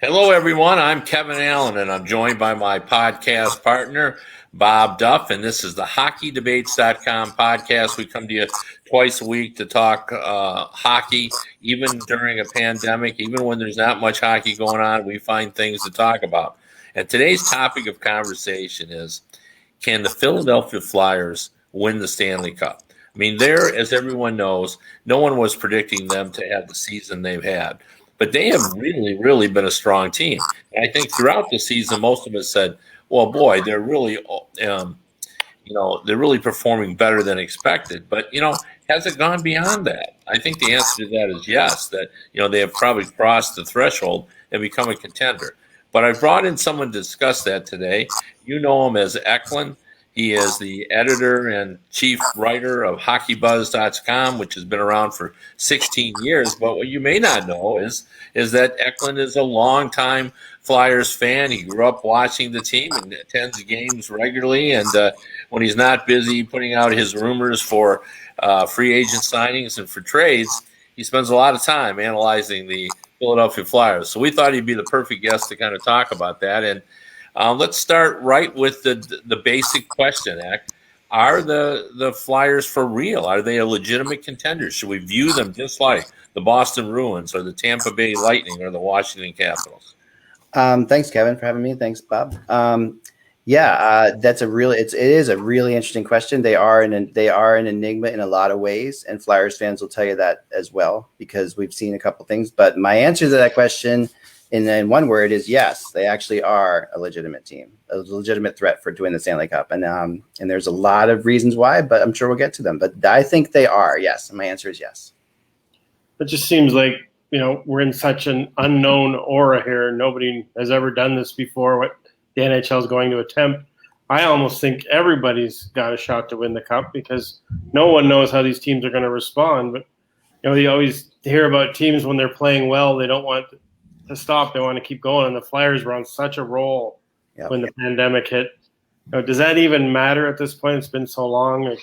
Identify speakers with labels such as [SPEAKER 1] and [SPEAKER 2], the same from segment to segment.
[SPEAKER 1] Hello, everyone. I'm Kevin Allen, and I'm joined by my podcast partner, Bob Duff. And this is the HockeyDebates.com podcast. We come to you twice a week to talk hockey, even during a pandemic, even when there's not much hockey going on, we find things to talk about. And today's topic of conversation is, can the Philadelphia Flyers win the Stanley Cup? I mean, as everyone knows, no one was predicting them to have the season they've had. But they have really, really been a strong team. And I think throughout the season, most of us said, well, boy, they're really, they're really performing better than expected. But, has it gone beyond that? I think the answer to that is yes, that, they have probably crossed the threshold and become a contender. But I brought in someone to discuss that today. You know him as Eklund. He is the editor and chief writer of HockeyBuzz.com, which has been around for 16 years. But what you may not know is that Eklund is a longtime Flyers fan. He grew up watching the team and attends games regularly. And when he's not busy putting out his rumors for free agent signings and for trades, he spends a lot of time analyzing the Philadelphia Flyers. So we thought he'd be the perfect guest to kind of talk about that. And let's start right with the basic question, Ek. Are the Flyers for real? Are they a legitimate contender? Should we view them just like the Boston Bruins or the Tampa Bay Lightning or the Washington Capitals?
[SPEAKER 2] Thanks, Kevin, for having me. Thanks, Bob. It is a really interesting question. They are an enigma in a lot of ways, and Flyers fans will tell you that as well because we've seen a couple things. But my answer to that question, in one word, is yes. They actually are a legitimate team, a legitimate threat to win the Stanley Cup, and there's a lot of reasons why, but I'm sure we'll get to them. But I think they are. Yes, and my answer is yes.
[SPEAKER 3] It just seems like we're in such an unknown aura here. Nobody has ever done this before. What the NHL is going to attempt. I almost think everybody's got a shot to win the cup because no one knows how these teams are going to respond. But you always hear about teams when they're playing well, they don't want to stop. They want to keep going. And the Flyers were on such a roll when the pandemic hit. Does that even matter at this point? It's been so long.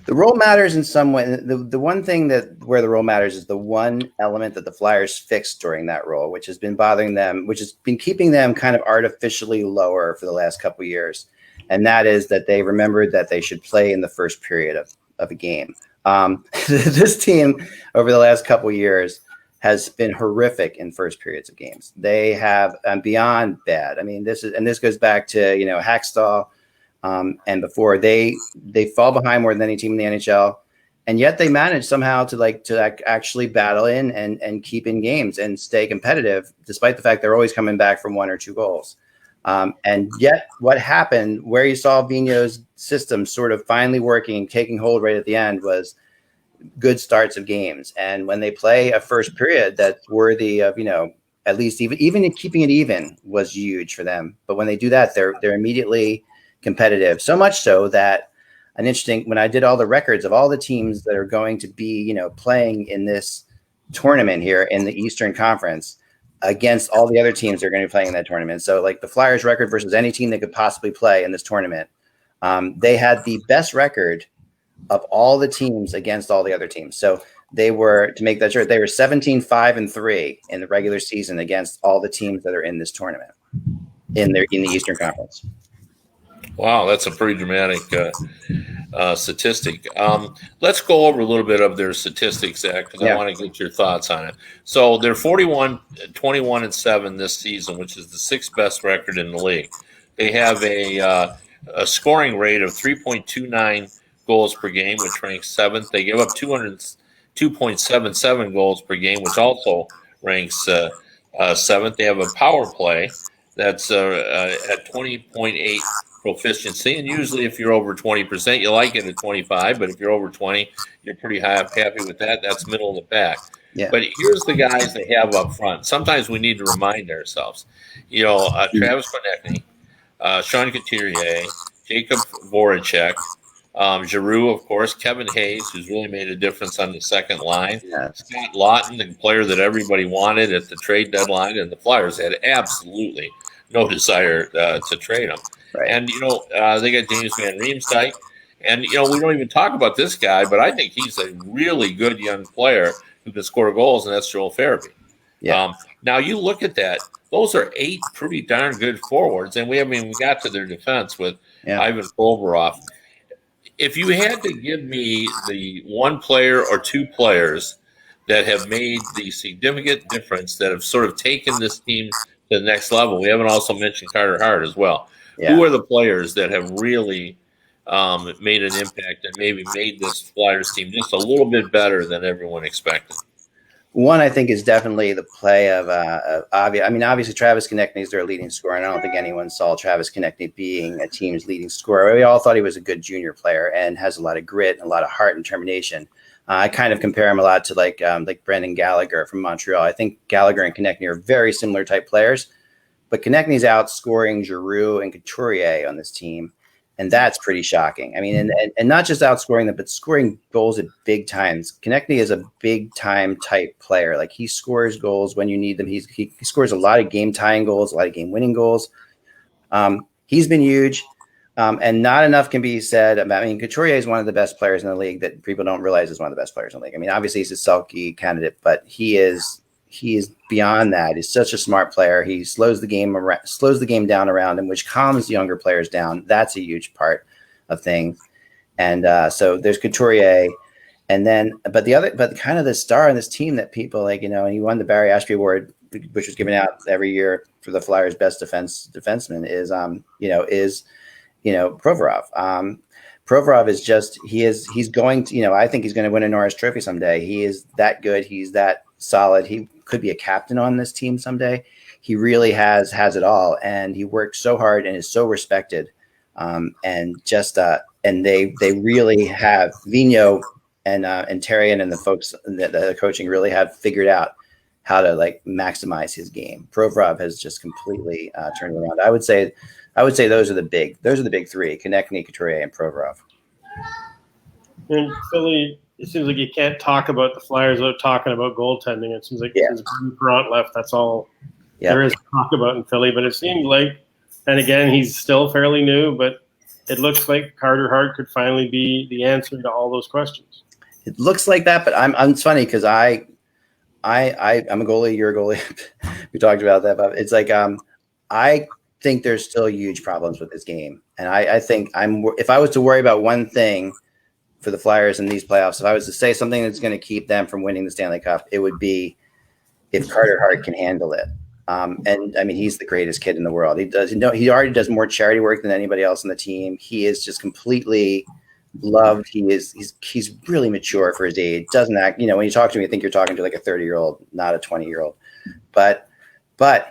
[SPEAKER 2] The role matters in some way. The one thing where the role matters is the one element that the Flyers fixed during that role, which has been bothering them, which has been keeping them kind of artificially lower for the last couple of years. And that is that they remembered that they should play in the first period of a game. This team over the last couple of years has been horrific in first periods of games. They have beyond bad. I mean, this goes back to, Hackstall. And before they fall behind more than any team in the NHL, and yet they manage somehow to actually battle in and keep in games and stay competitive, despite the fact they're always coming back from one or two goals. And yet what happened where you saw Vigneault's system sort of finally working and taking hold right at the end was good starts of games. And when they play a first period that's worthy of, at least even keeping it even was huge for them. But when they do that, they're immediately competitive, so much so that when I did all the records of all the teams that are going to be, playing in this tournament here in the Eastern Conference against all the other teams that are going to be playing in that tournament. So like the Flyers record versus any team they could possibly play in this tournament, they had the best record of all the teams against all the other teams. So they were, to make that sure, they were 17-5-3 in the regular season against all the teams that are in this tournament in the Eastern Conference.
[SPEAKER 1] Wow, that's a pretty dramatic statistic. Let's go over a little bit of their statistics, Zach, because I want to get your thoughts on it. So they're 41-21-7 this season, which is the sixth best record in the league. They have a scoring rate of 3.29 goals per game, which ranks seventh. They give up 2.77 goals per game, which also ranks seventh. They have a power play that's at 20.8 proficiency, and usually if you're over 20%, you like it at 25, but if you're over 20, you're pretty happy with that. That's middle of the pack. Yeah. But here's the guys they have up front. Sometimes we need to remind ourselves. Travis Konechny, Sean Couturier, Jacob Voracek, Giroux, of course, Kevin Hayes, who's really made a difference on the second line. Yeah. Scott Laughton, the player that everybody wanted at the trade deadline, and the Flyers had absolutely no desire to trade him. Right. And, they got James Van Riemsdyk. And, we don't even talk about this guy, but I think he's a really good young player who can score goals, and that's Joel Farabee.
[SPEAKER 2] Yeah.
[SPEAKER 1] Now you look at that; those are 8 pretty darn good forwards, and we haven't even got to their defense with Ivan Provorov. If you had to give me the one player or two players that have made the significant difference, that have sort of taken this team to the next level, we haven't also mentioned Carter Hart as well.
[SPEAKER 2] Yeah.
[SPEAKER 1] Who are the players that have really made an impact and maybe made this Flyers team just a little bit better than everyone expected?
[SPEAKER 2] One, I think, is definitely the play of Avi. I mean, obviously, Travis Konechny is their leading scorer, and I don't think anyone saw Travis Konechny being a team's leading scorer. We all thought he was a good junior player and has a lot of grit and a lot of heart and determination. I kind of compare him a lot to like Brendan Gallagher from Montreal. I think Gallagher and Konechny are very similar type players, but Konechny's outscoring Giroux and Couturier on this team. And that's pretty shocking. I mean, and not just outscoring them, but scoring goals at big times. Konechny is a big time type player. Like, he scores goals when you need them. He scores a lot of game tying goals, a lot of game winning goals. He's been huge. And not enough can be said about, I mean, Couturier is one of the best players in the league that people don't realize is one of the best players in the league. I mean, obviously he's a Selke candidate, but he is beyond that. He's such a smart player. He slows the game down around him, which calms younger players down. That's a huge part of things. And so there's Couturier, and then but kind of the star on this team that people like, and he won the Barry Ashby Award, which was given out every year for the Flyers' best defenseman, is Provorov. Provorov is just he's going to, I think he's going to win a Norris Trophy someday. He is that good. He's that solid. He could be a captain on this team someday. He really has it all, and he works so hard and is so respected. And they really have Vigneault and Therrien and the folks that the coaching really have figured out how to like maximize his game. Provorov has just completely turned it around. I would say those are the big three: Konechny, Couturier, and Provorov.
[SPEAKER 3] In Philly, it seems like you can't talk about the Flyers without talking about goaltending. It seems like since Perrant left, that's all there is to talk about in Philly. But it seems like, and again, he's still fairly new, but it looks like Carter Hart could finally be the answer to all those questions.
[SPEAKER 2] It looks like that, but it's funny because I'm a goalie, you're a goalie. We talked about that, but it's like I think there's still huge problems with this game, and I think if I was to worry about one thing for the Flyers in these playoffs, if I was to say something that's going to keep them from winning the Stanley Cup, it would be if Carter Hart can handle it. And I mean, he's the greatest kid in the world. He already does more charity work than anybody else on the team. He is just completely loved. He's really mature for his age. Doesn't act, when you talk to him, you think you're talking to like a 30-year-old, not a 20-year-old. But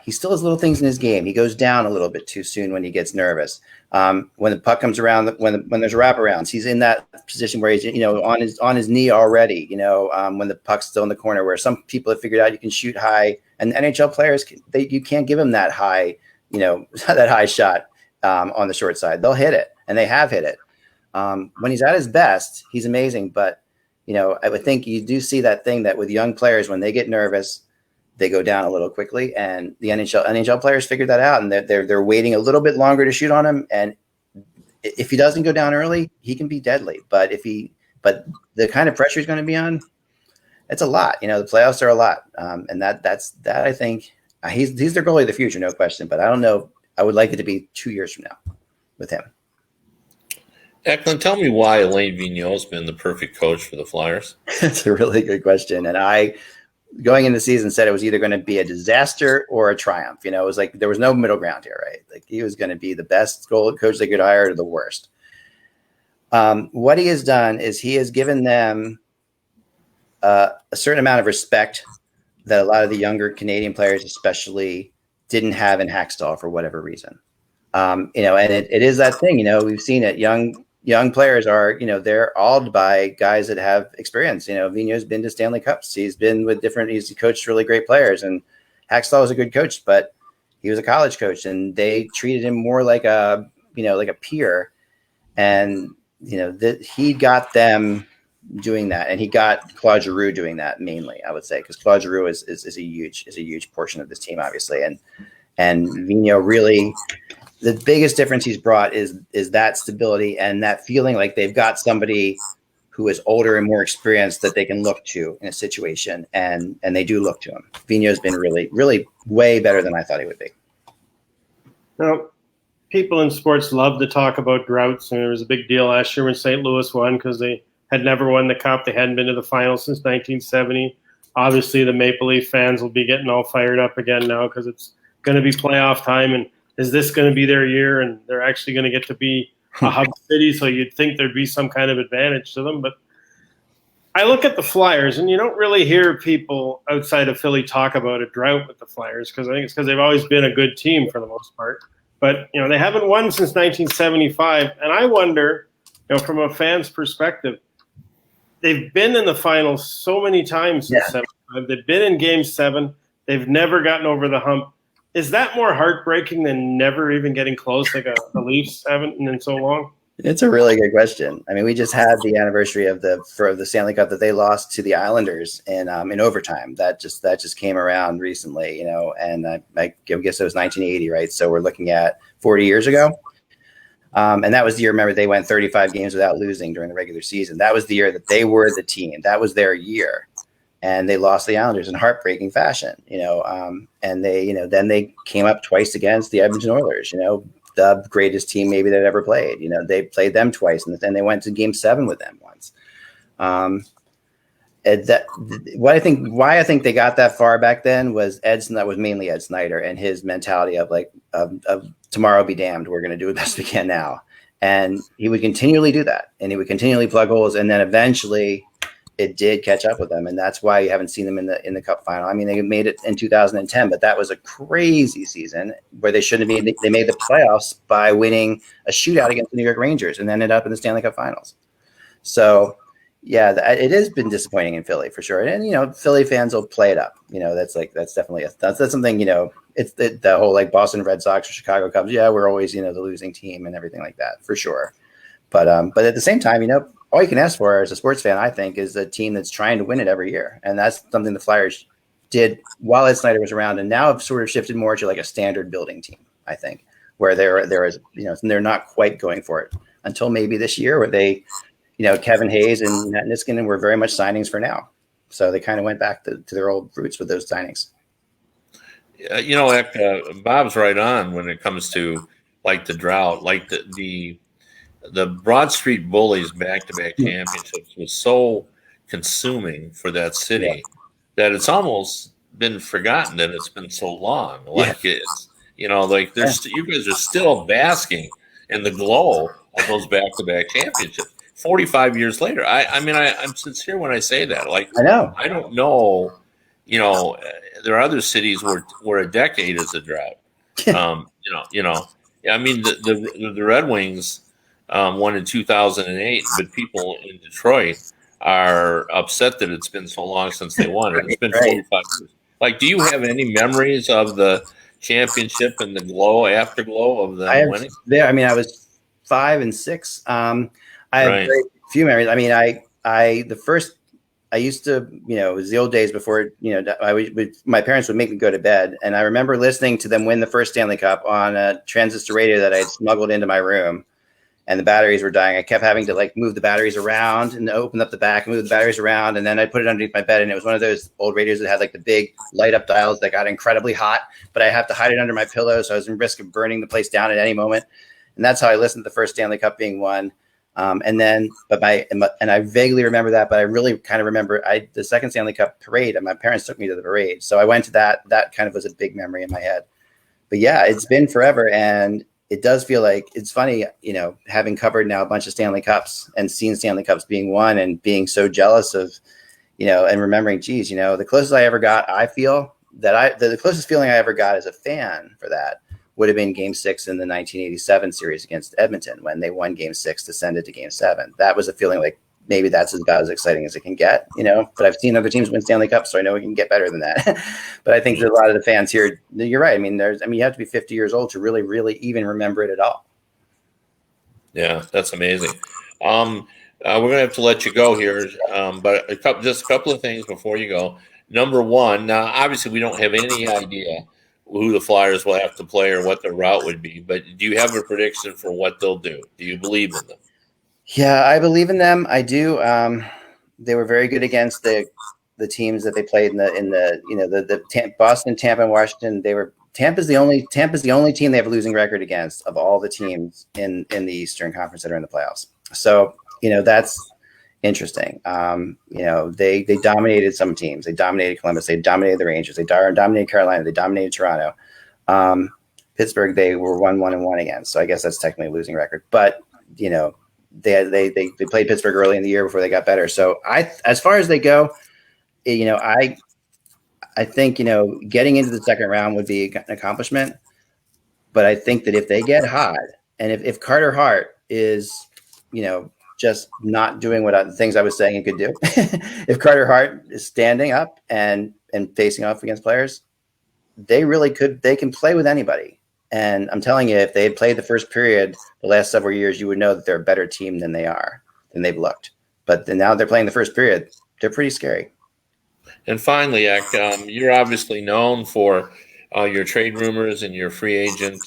[SPEAKER 2] he still has little things in his game. He goes down a little bit too soon when he gets nervous. When the puck comes around, when there's wraparounds, he's in that position where he's on his knee already. When the puck's still in the corner, where some people have figured out you can shoot high, and NHL players you can't give them that high, that high shot on the short side. They'll hit it, and they have hit it. When he's at his best, he's amazing. But I would think you do see that thing that with young players, when they get nervous, they go down a little quickly, and the NHL players figured that out, and they're waiting a little bit longer to shoot on him. And if he doesn't go down early, he can be deadly. But the kind of pressure he's going to be on, it's a lot. The playoffs are a lot, and that's I think he's their goalie of the future, no question. But I don't know. I would like it to be 2 years from now with him.
[SPEAKER 1] Eklund, tell me why Alain Vigneault's been the perfect coach for the Flyers.
[SPEAKER 2] That's a really good question, and I, going into the season, said it was either going to be a disaster or a triumph. It was like there was no middle ground here, right? Like, he was going to be the best goal coach they could hire or the worst. What he has done is he has given them a certain amount of respect that a lot of the younger Canadian players especially didn't have in Hackstall for whatever reason. And it is that thing, we've seen it. Young players are, they're awed by guys that have experience. Vigneault's been to Stanley Cups. He's been with he's coached really great players, and Hackstall was a good coach, but he was a college coach, and they treated him more like a peer. And, he got them doing that, and he got Claude Giroux doing that mainly, I would say, because Claude Giroux is a huge portion of this team, obviously. And Vigneault really, the biggest difference he's brought is that stability and that feeling like they've got somebody who is older and more experienced that they can look to in a situation, and they do look to him. Vigneault's been really, really way better than I thought he would be.
[SPEAKER 3] Now, people in sports love to talk about droughts, and there was a big deal last year when St. Louis won because they had never won the Cup. They hadn't been to the finals since 1970. Obviously, the Maple Leaf fans will be getting all fired up again now because it's going to be playoff time, and is this going to be their year? And they're actually going to get to be a hub city, so you'd think there'd be some kind of advantage to them. But I look at the Flyers, and you don't really hear people outside of Philly talk about a drought with the Flyers because I think it's because they've always been a good team for the most part. But, you know, they haven't won since 1975, and I wonder, you know, from a fan's perspective, they've been in the finals so many times since 75. They've been in Game 7. They've never gotten over the hump. Is that more heartbreaking than never even getting close, like the Leafs haven't in so long?
[SPEAKER 2] It's a really good question. I mean, we just had the anniversary of the Stanley Cup that they lost to the Islanders in overtime. That just came around recently, you know, and I guess it was 1980, right? So we're looking at 40 years ago. And that was the year, remember, they went 35 games without losing during the regular season. That was the year that they were the team. That was their year. And they lost the Islanders in heartbreaking fashion, you know, and they, you know, then they came up twice against the Edmonton Oilers, you know, the greatest team maybe they'd ever played. You know, they played them twice, and then they went to Game 7 with them once. Why I think they got that far back then was that was mainly Ed Snyder and his mentality of like of tomorrow be damned, we're going to do the best we can now, and he would continually do that, and he would continually plug holes, and then eventually it did catch up with them, and that's why you haven't seen them in the Cup final. I mean, they made it in 2010, but that was a crazy season where they shouldn't have made. They made the playoffs by winning a shootout against the New York Rangers, and then ended up in the Stanley Cup Finals. So, yeah, it has been disappointing in Philly for sure, and you know, Philly fans will play it up. You know, that's definitely that's something. You know, it's the whole like Boston Red Sox or Chicago Cubs. Yeah, we're always, you know, the losing team and everything like that for sure. But at the same time, you know, all you can ask for as a sports fan, I think, is a team that's trying to win it every year. And that's something the Flyers did while Ed Snyder was around, and now have sort of shifted more to like a standard building team, I think, where there is, you know, they're not quite going for it until maybe this year where they, you know, Kevin Hayes and Matt Niskanen were very much signings for now. So they kind of went back to their old roots with those signings.
[SPEAKER 1] You know, Bob's right on when it comes to like the drought, like the Broad Street Bullies back-to-back championships was so consuming for that city that it's almost been forgotten that it's been so long. Like it's, you know, like you guys are still basking in the glow of those back-to-back championships 45 years later. I mean, I'm sincere when I say that. Like,
[SPEAKER 2] I know.
[SPEAKER 1] I don't know, you know, there are other cities where a decade is a drought. You know, I mean, the Red Wings won in 2008, but people in Detroit are upset that it's been so long since they won. It's been 45 years. Like, do you have any memories of the championship and the afterglow of the winning?
[SPEAKER 2] I mean, I was 5 and 6. I have very few memories. I mean, I used to, you know, it was the old days before, you know, my parents would make me go to bed. And I remember listening to them win the first Stanley Cup on a transistor radio that I had smuggled into my room. And the batteries were dying. I kept having to like move the batteries around and open up the back and move the batteries around. And then I put it underneath my bed. And it was one of those old radios that had like the big light up dials that got incredibly hot, but I have to hide it under my pillow. So I was in risk of burning the place down at any moment. And that's how I listened to the first Stanley Cup being won. And I vaguely remember that, but I really kind of remember the second Stanley Cup parade, and my parents took me to the parade. So I went to that. That kind of was a big memory in my head. But yeah, it's been forever. And it does feel like it's funny, you know, having covered now a bunch of Stanley Cups and seen Stanley Cups being won and being so jealous of, you know, and remembering, geez, you know, the closest I ever got, I feel that the closest feeling I ever got as a fan for that would have been Game 6 in the 1987 series against Edmonton when they won Game 6 to send it to Game 7. That was a feeling like maybe that's about as exciting as it can get, you know, but I've seen other teams win Stanley Cup, so I know it can get better than that. But I think there's a lot of the fans here, you're right. I mean, you have to be 50 years old to really, really even remember it at all.
[SPEAKER 1] Yeah, that's amazing. We're going to have to let you go here, but just a couple of things before you go. Number one, now obviously we don't have any idea who the Flyers will have to play or what their route would be, but do you have a prediction for what they'll do? Do you believe in them?
[SPEAKER 2] Yeah, I believe in them. I do. They were very good against the teams that they played in the Boston, Tampa, and Washington. Tampa's the only team they have a losing record against of all the teams in the Eastern Conference that are in the playoffs. So that's interesting. They dominated some teams. They dominated Columbus. They dominated the Rangers. They dominated Carolina. They dominated Toronto. Pittsburgh, they were 1-1-1 against. So I guess that's technically a losing record. But they played Pittsburgh early in the year before they got better. So as far as they go, I think getting into the second round would be an accomplishment. But I think that if they get hot, and if Carter Hart is just not doing what things I was saying he could do, if Carter Hart is standing up and facing off against players, they really could. They can play with anybody. And I'm telling you, if they had played the first period the last several years, you would know that they're a better team than they've looked. But now they're playing the first period. They're pretty scary.
[SPEAKER 1] And finally, Ek, you're obviously known for your trade rumors and your free agent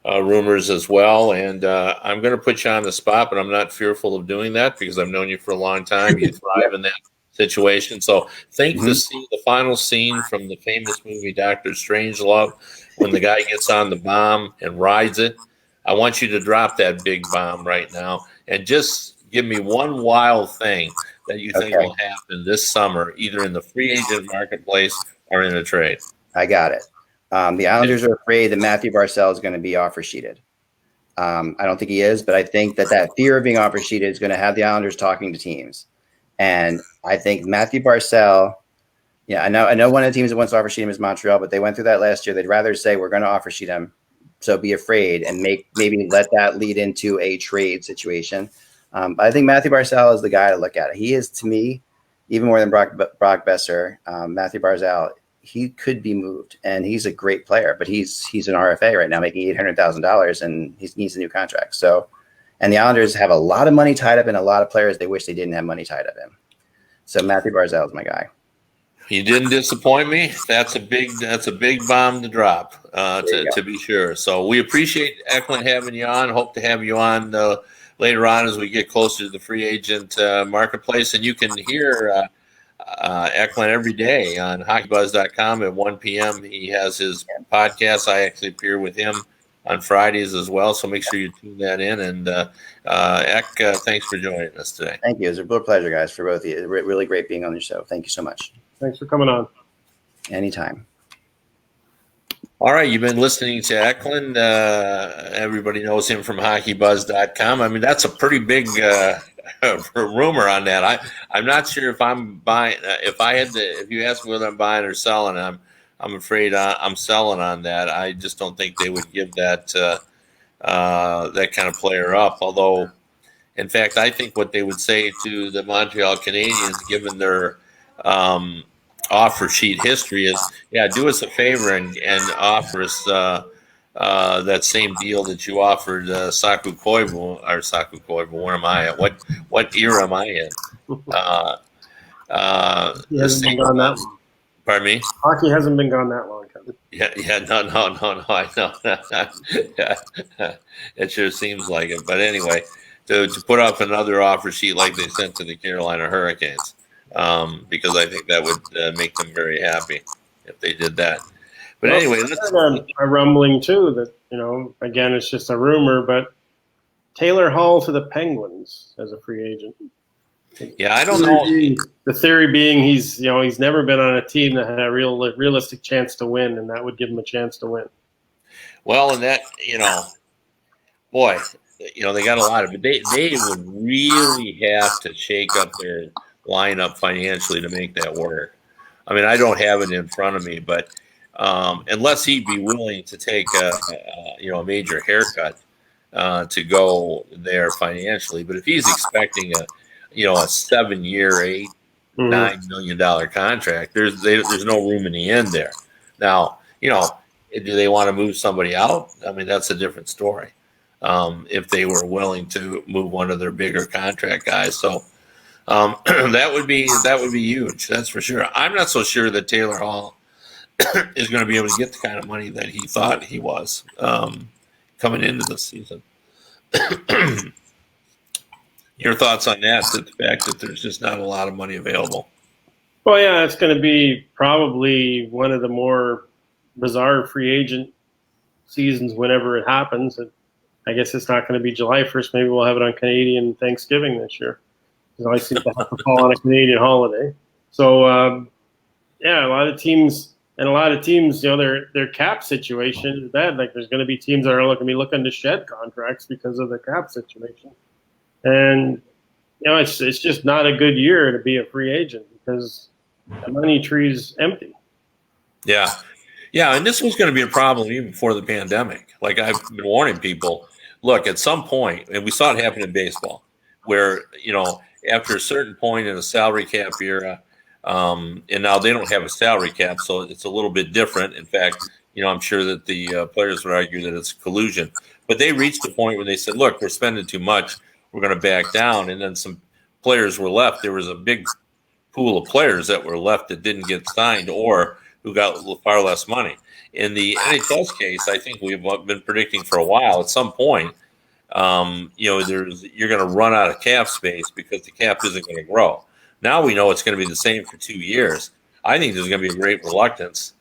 [SPEAKER 1] rumors as well. And I'm going to put you on the spot, but I'm not fearful of doing that because I've known you for a long time. You thrive in that situation. So think the final scene from the famous movie Dr. Strangelove, when the guy gets on the bomb and rides it. I want you to drop that big bomb right now and just give me one wild thing that you think will happen this summer, either in the free agent marketplace or in a trade.
[SPEAKER 2] I got it. The Islanders are afraid that Matthew Barzal is going to be offer sheeted. I don't think he is, but I think that fear of being offer sheeted is going to have the Islanders talking to teams. And I think Matthew Barzal, I know one of the teams that wants to offer sheet him is Montreal, but they went through that last year. They'd rather say we're going to offer sheet him, so be afraid and maybe let that lead into a trade situation. But I think Matthew Barzal is the guy to look at. He is, to me, even more than Brock Besser. Matthew Barzal, he could be moved, and he's a great player, but he's an RFA right now, making $800,000, and he needs a new contract. So, and the Islanders have a lot of money tied up in a lot of players they wish they didn't have money tied up in. So Matthew Barzal is my guy.
[SPEAKER 1] You didn't disappoint me. That's a big bomb to drop, to be sure. So we appreciate Eklund having you on. Hope to have you on later on as we get closer to the free agent marketplace. And you can hear Eklund every day on hockeybuzz.com at 1 p.m. He has his podcast. I actually appear with him on Fridays as well. So make sure you tune that in. And Ek, thanks for joining us today.
[SPEAKER 2] Thank you. It was a real pleasure, guys, for both of you. Really great being on your show. Thank you so much.
[SPEAKER 3] Thanks for coming on.
[SPEAKER 2] Anytime.
[SPEAKER 1] All right, you've been listening to Eklund. Everybody knows him from hockeybuzz.com. I mean, that's a pretty big rumor on that. I'm not sure if I'm buying. If you ask me whether I'm buying or selling, I'm afraid I'm selling on that. I just don't think they would give that that kind of player up. Although, in fact, I think what they would say to the Montreal Canadiens, given their offer sheet history, is, do us a favor and offer us that same deal that you offered Saku Koivu. Where am I at? What era am I in?
[SPEAKER 3] He hasn't been gone that long.
[SPEAKER 1] Pardon me?
[SPEAKER 3] Hockey hasn't been gone that long, Kevin.
[SPEAKER 1] No. I know. It sure seems like it. But anyway, to put up another offer sheet like they sent to the Carolina Hurricanes, because I think that would make them very happy if they did that. But anyway, let's
[SPEAKER 3] a rumbling too that again, it's just a rumor, but Taylor Hall to the Penguins as a free agent.
[SPEAKER 1] Yeah, I don't know.
[SPEAKER 3] The theory being he's never been on a team that had a realistic chance to win, and that would give him a chance to win.
[SPEAKER 1] Well, and that boy, they got a lot of it. They would really have to shake up their lineup financially to make that work. I mean, I don't have it in front of me, but unless he'd be willing to take a major haircut to go there financially, but if he's expecting a 7-year, $8-9 million contract, there's no room in the end there. Now, do they want to move somebody out? I mean, that's a different story. If they were willing to move one of their bigger contract guys, so that would be huge. That's for sure. I'm not so sure that Taylor Hall is going to be able to get the kind of money that he thought he was coming into the season. Your thoughts on that, the fact that there's just not a lot of money available?
[SPEAKER 3] Well, yeah, it's going to be probably one of the more bizarre free agent seasons whenever it happens. And I guess it's not going to be July 1st. Maybe we'll have it on Canadian Thanksgiving this year. Because I seem to have to fall on a Canadian holiday. So, yeah, a lot of teams, you know, their cap situation is bad. Like, there's going to be teams that are going to be looking to shed contracts because of the cap situation. And, you know, it's just not a good year to be a free agent because the money tree's empty.
[SPEAKER 1] Yeah. Yeah, and this was going to be a problem even before the pandemic. Like I've been warning people, look, at some point, and we saw it happen in baseball, where, you know, after a certain point in the salary cap era, and now they don't have a salary cap, so it's a little bit different. In fact, you know, I'm sure that the players would argue that it's collusion. But they reached a point where they said, look, we're spending too much. We're going to back down. And then some players were left. There was a big pool of players that were left that didn't get signed or who got far less money. In the NHL's case, I think we've been predicting for a while, at some point, you know, you're going to run out of cap space because the cap isn't going to grow. Now we know it's going to be the same for 2 years. I think there's going to be a great reluctance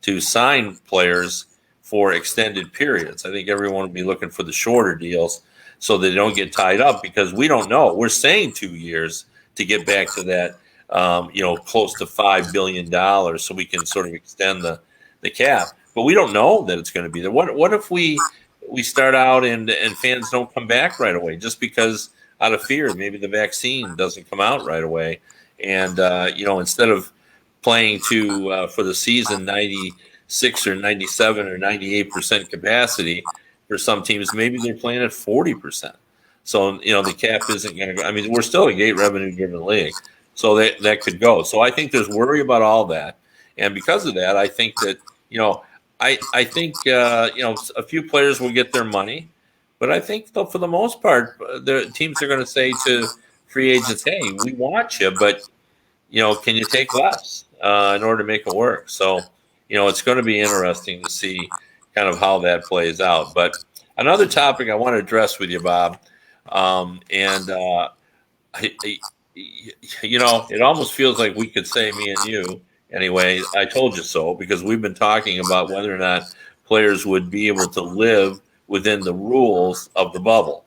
[SPEAKER 1] to sign players for extended periods. I think everyone will be looking for the shorter deals so they don't get tied up because we don't know. We're saying 2 years to get back to that, you know, close to $5 billion so we can sort of extend the cap. But we don't know that it's going to be there. What if we start out and fans don't come back right away just because out of fear maybe the vaccine doesn't come out right away? And, you know, instead of playing for the season 96 or 97 or 98% capacity for some teams, maybe they're playing at 40%. So, you know, the cap isn't going to go. I mean, we're still a gate revenue driven league. So that could go. So I think there's worry about all that. And because of that, I think that, you know, I think, you know, a few players will get their money. But I think, though, for the most part, the teams are going to say to free agents, hey, we want you, but, you know, can you take less in order to make it work? So, you know, it's going to be interesting to see kind of how that plays out. But another topic I want to address with you, Bob, you know, it almost feels like we could say, me and you, anyway, I told you so, because we've been talking about whether or not players would be able to live within the rules of the bubble.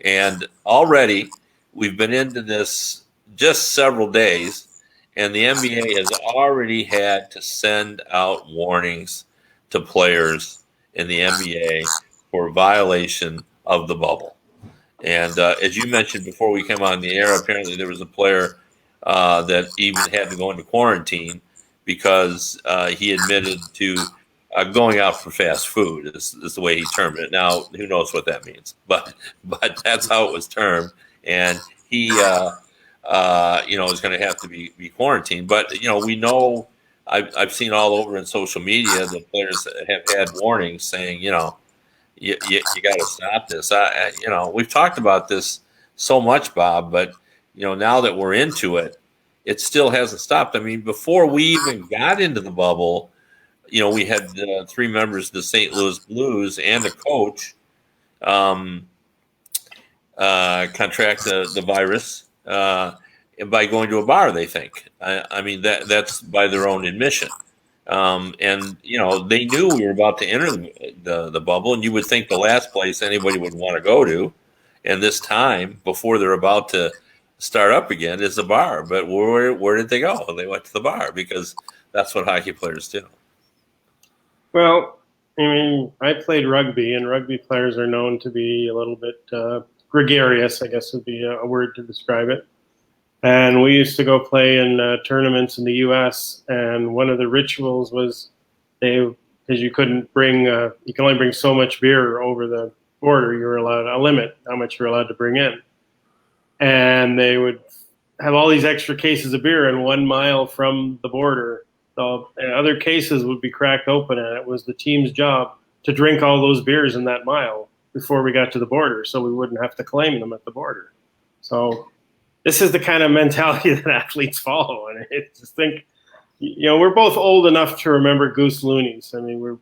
[SPEAKER 1] And already we've been into this just several days, and the NBA has already had to send out warnings to players in the NBA for violation of the bubble. And as you mentioned before we came on the air, apparently there was a player that even had to go into quarantine because he admitted to going out for fast food is the way he termed it. Now, who knows what that means, but that's how it was termed. And he, you know, is going to have to be quarantined. But, you know, we know I've seen all over in social media that players have had warnings saying, you know, you got to stop this. You know, we've talked about this so much, Bob, but, you know, now that we're into it, it still hasn't stopped. I mean, before we even got into the bubble, you know, we had 3 members of the St. Louis Blues and a coach contract the virus by going to a bar, they think. I mean, that's by their own admission. And, you know, they knew we were about to enter the bubble, and you would think the last place anybody would want to go to, and this time before they're about to start up again, is the bar. But where did they go? They went to the bar because that's what hockey players do.
[SPEAKER 3] Well, I mean, I played rugby, and rugby players are known to be a little bit gregarious, I guess would be a word to describe it. And we used to go play in tournaments in the U.S., and one of the rituals was because you couldn't bring, you can only bring so much beer over the border. You were allowed a limit how much you're allowed to bring in. And they would have all these extra cases of beer, and 1 mile from the border, and other cases would be cracked open, and it was the team's job to drink all those beers in that mile before we got to the border, so we wouldn't have to claim them at the border. So this is the kind of mentality that athletes follow, and I just think, you know, we're both old enough to remember Goose Loonies. I mean, we're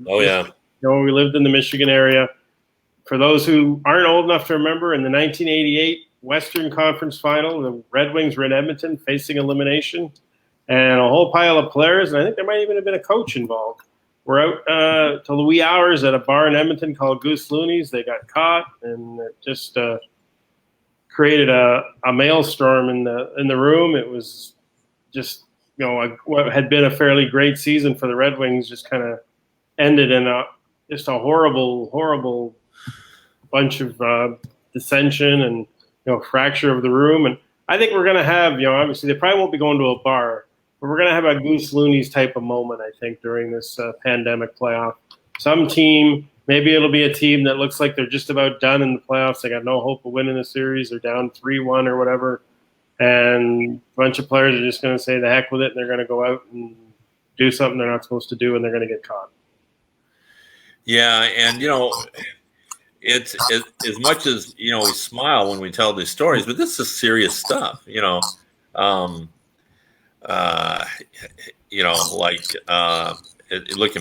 [SPEAKER 1] Oh yeah,
[SPEAKER 3] you know, we lived in the Michigan area. For those who aren't old enough to remember, in the 1988 Western Conference Final. The Red Wings were in Edmonton facing elimination, and a whole pile of players, and I think there might even have been a coach involved. We're out till the wee hours at a bar in Edmonton called Goose Looney's. They got caught, and it just created a maelstrom in the room. It was just, what had been a fairly great season for the Red Wings just kind of ended in just a horrible bunch of dissension and fracture of the room. And I think we're going to have, obviously they probably won't be going to a bar, but we're going to have a Goose Looney's type of moment, I think, during this pandemic playoff. Some team, maybe it'll be a team that looks like they're just about done in the playoffs. They got no hope of winning the series. They're down 3-1 or whatever. And a bunch of players are just going to say the heck with it, and they're going to go out and do something they're not supposed to do, and they're going to get caught.
[SPEAKER 1] Yeah, and it's as much as we smile when we tell these stories, but this is serious stuff. Looking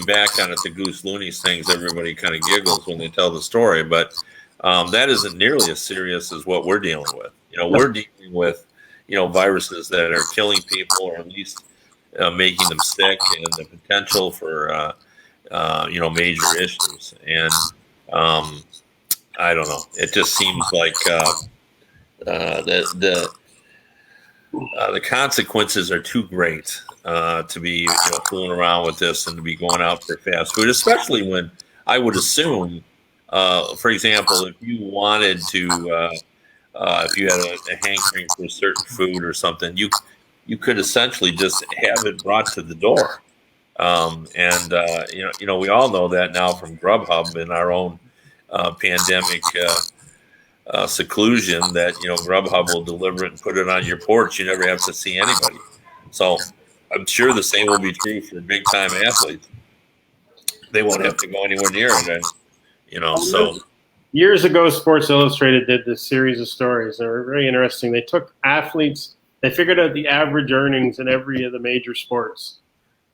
[SPEAKER 1] back on it, the Goose Looney's things, everybody kind of giggles when they tell the story, but that isn't nearly as serious as what we're dealing with. We're dealing with viruses that are killing people, or at least making them sick, and the potential for major issues. And I don't know. It just seems like the consequences are too great to be fooling around with this and to be going out for fast food, especially when I would assume, for example, if you wanted to, if you had a hankering for a certain food or something, you could essentially just have it brought to the door. We all know that now from Grubhub in our own pandemic seclusion, that Grubhub will deliver it and put it on your porch. You never have to see anybody. So I'm sure the same will be true for big time athletes. They won't have to go anywhere near it, and so.
[SPEAKER 3] Years ago, Sports Illustrated did this series of stories. They were very interesting. They took athletes, they figured out the average earnings in every of the major sports,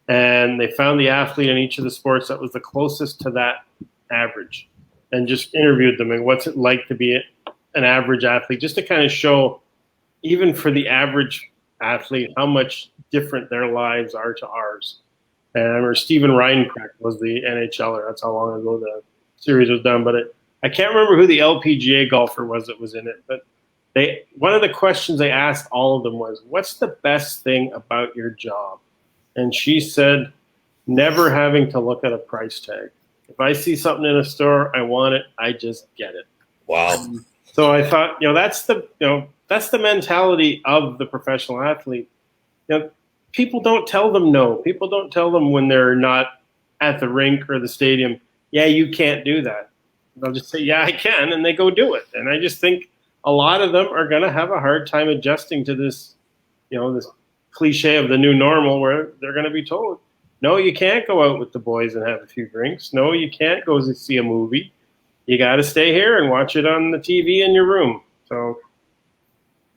[SPEAKER 3] and they found the athlete in each of the sports that was the closest to that average, and just interviewed them and what's it like to be an average athlete, just to kind of show, even for the average athlete, how much different their lives are to ours. And I remember Steven Reinkrek was the NHLer. That's how long ago the series was done. But I can't remember who the LPGA golfer was that was in it. But one of the questions they asked all of them was, what's the best thing about your job? And she said, never having to look at a price tag. If I see something in a store, I want it, I just get it.
[SPEAKER 1] Wow.
[SPEAKER 3] So I thought, that's the mentality of the professional athlete. People don't tell them no. People don't tell them when they're not at the rink or the stadium, yeah, you can't do that. They'll just say, yeah, I can, and they go do it. And I just think a lot of them are going to have a hard time adjusting to this, this cliche of the new normal, where they're going to be told, no, you can't go out with the boys and have a few drinks. No, you can't go see a movie. You got to stay here and watch it on the TV in your room. So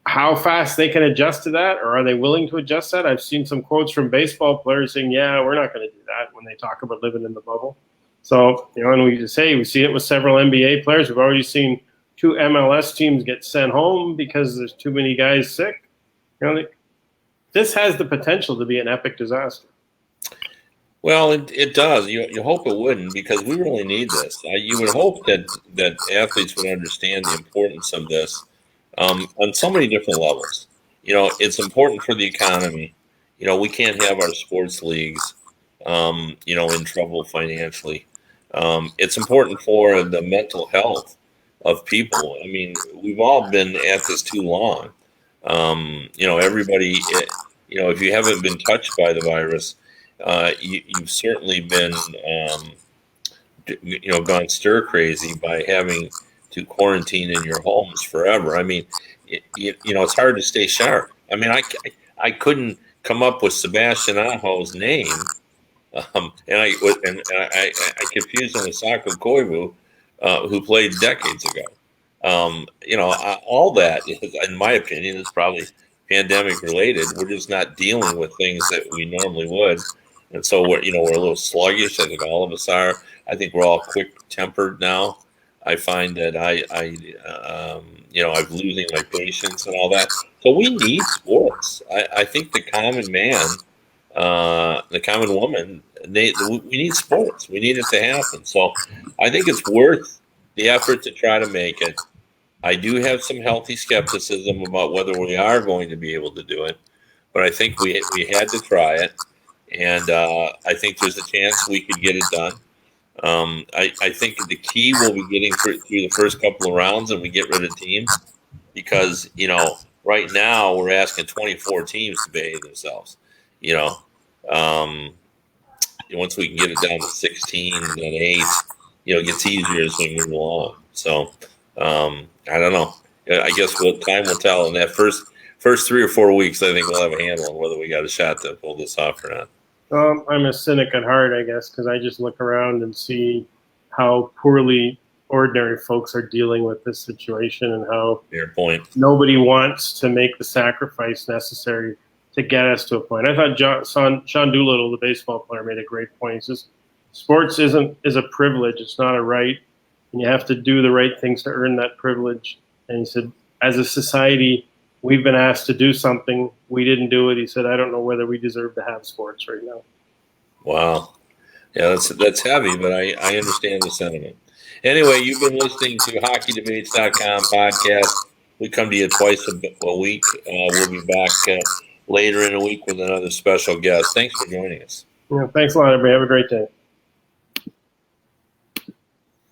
[SPEAKER 3] how fast they can adjust to that, or are they willing to adjust that? I've seen some quotes from baseball players saying, yeah, we're not going to do that when they talk about living in the bubble. So, and we see it with several NBA players. We've already seen 2 MLS teams get sent home because there's too many guys sick. This has the potential to be an epic disaster.
[SPEAKER 1] Well, it does. You hope it wouldn't, because we really need this. You would hope that athletes would understand the importance of this on so many different levels. It's important for the economy. We can't have our sports leagues, in trouble financially. It's important for the mental health of people. I mean, we've all been at this too long. Everybody, if you haven't been touched by the virus, you've certainly been, gone stir crazy by having to quarantine in your homes forever. I mean, it's hard to stay sharp. I mean, I couldn't come up with Sebastian Aho's name, and I confused him with Sako Koivu, who played decades ago. All that, in my opinion, is probably pandemic related. We're just not dealing with things that we normally would. And so we're a little sluggish. I think all of us are. I think we're all quick tempered now. I find that I'm losing my patience and all that. So we need sports. I think the common man, the common woman, we need sports. We need it to happen. So I think it's worth the effort to try to make it. I do have some healthy skepticism about whether we are going to be able to do it, but I think we had to try it, and I think there's a chance we could get it done. I think the key will be getting through the first couple of rounds and we get rid of teams because, right now we're asking 24 teams to behave themselves. Um, Once we can get it down to 16 and then 8, it gets easier as we move along. So I don't know. I guess time will tell. In that first 3 or 4 weeks, I think we'll have a handle on whether we got a shot to pull this off or not.
[SPEAKER 3] I'm a cynic at heart, I guess, because I just look around and see how poorly ordinary folks are dealing with this situation and how
[SPEAKER 1] Fair point.
[SPEAKER 3] nobody wants to make the sacrifice necessary to get us to a point. I thought Sean Doolittle, the baseball player, made a great point. He says, sports is a privilege. It's not a right. And you have to do the right things to earn that privilege. And he said, as a society, we've been asked to do something. We didn't do it. He said, I don't know whether we deserve to have sports right now.
[SPEAKER 1] Wow. Yeah, that's heavy, but I understand the sentiment. Anyway, you've been listening to HockeyDebates.com podcast. We come to you twice a week. We'll be back later in the week with another special guest. Thanks for joining us.
[SPEAKER 3] Yeah, thanks a lot, everybody. Have a great day.